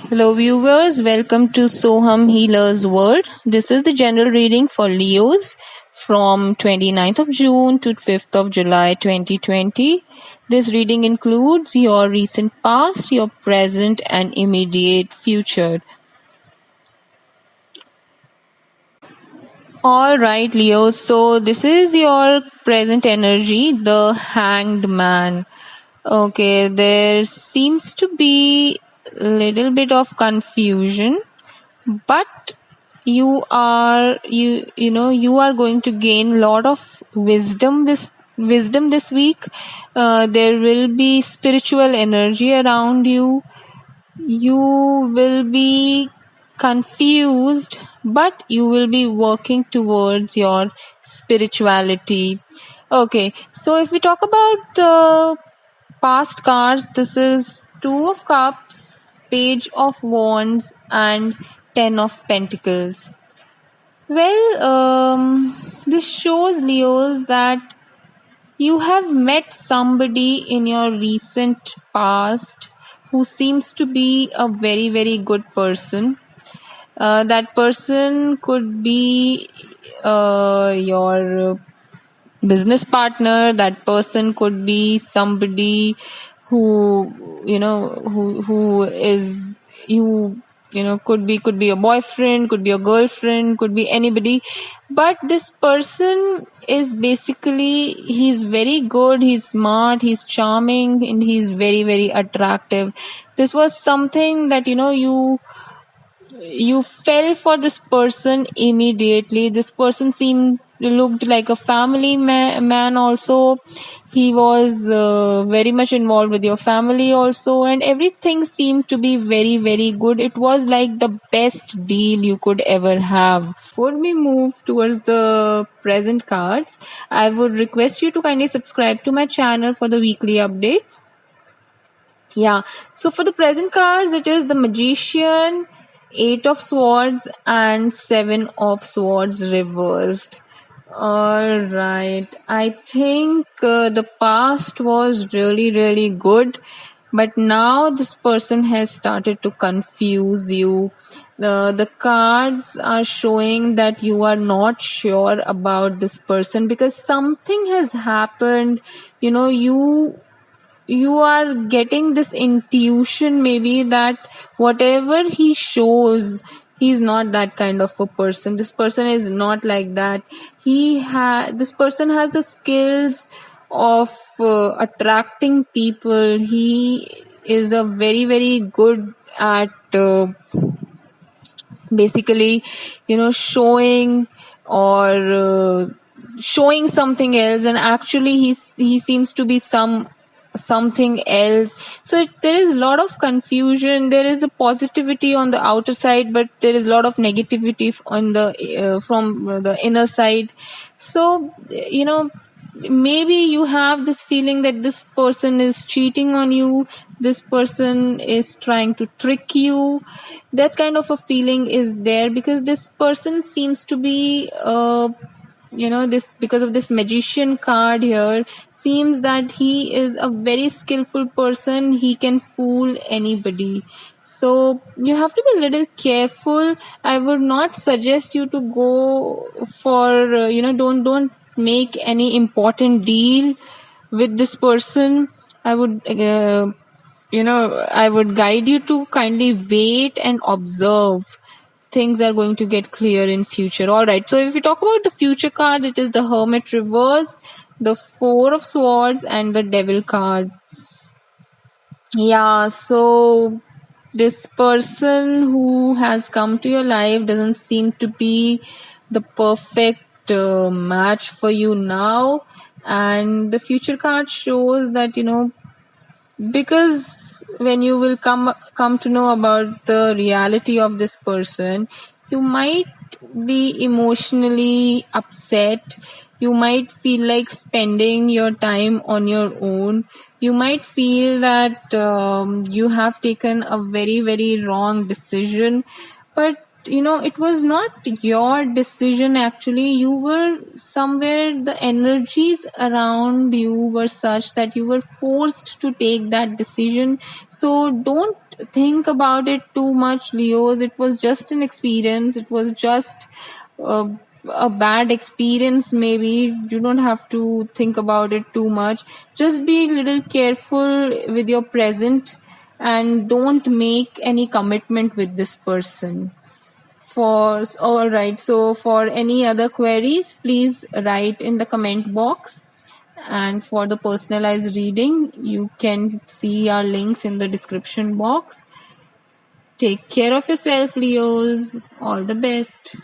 Hello, viewers. Welcome to Soham Healer's World. This is the general reading for Leos from 29th of June to 5th of July 2020. This reading includes your recent past, your present, and immediate future. All right, Leo. So, this is your present energy, the Hanged Man. Okay, there seems to be a little bit of confusion, but you are going to gain a lot of wisdom this week. There will be spiritual energy around you. You will be confused, but you will be working towards your spirituality. Okay, so if we talk about the past cards, this is Two of Cups, Page of Wands, and Ten of Pentacles. Well, this shows, Leos, that you have met somebody in your recent past who seems to be a very, very good person. That person could be your business partner. That person could be somebody who is could be a boyfriend, could be a girlfriend, could be anybody. But this person is basically, he's very good, he's smart, he's charming, and he's very, very attractive. This was something that you fell for this person immediately. This person looked like a family man also. He was very much involved with your family also, and everything seemed to be very, very good. It was like the best deal you could ever have. Before we move towards the present cards, I would request you to kindly subscribe to my channel for the weekly updates. Yeah, so for the present cards, it is the Magician, Eight of Swords, and Seven of Swords reversed. All right, I think the past was really, really good, but now this person has started to confuse you. The cards are showing that you are not sure about this person because something has happened. You are getting this intuition maybe that whatever he shows, he's not that kind of a person. This person is not like that. This person has the skills of attracting people. He is a very, very good at basically showing or showing something else, and actually he seems to be something else. So there is a lot of confusion. There is a positivity on the outer side, but there is a lot of negativity on the from the inner side. So maybe you have this feeling that this person is cheating on you, this person is trying to trick you. That kind of a feeling is there because this person seems to be this, because of this Magician card here, seems that he is a very skillful person. He can fool anybody. So you have to be a little careful. I would not suggest you to go for don't make any important deal with this person. I would I would guide you to kindly wait and observe. Things are going to get clear in future. All right, so if we talk about the future card, it is the Hermit reverse, the Four of Swords, and the Devil card. Yeah, so this person who has come to your life doesn't seem to be the perfect match for you now. And the future card shows that because when you will come to know about the reality of this person, you might be emotionally upset. You might feel like spending your time on your own. You might feel that you have taken a very, very wrong decision, but it was not your decision. Actually, you were somewhere, the energies around you were such that you were forced to take that decision. So don't think about it too much, Leos. It was just an experience. It was just uh, a bad experience, maybe. You don't have to think about it too much. Just be a little careful with your present and don't make any commitment with this person. All right, so for any other queries, please write in the comment box. And for the personalized reading, you can see our links in the description box. Take care of yourself, Leos. All the best.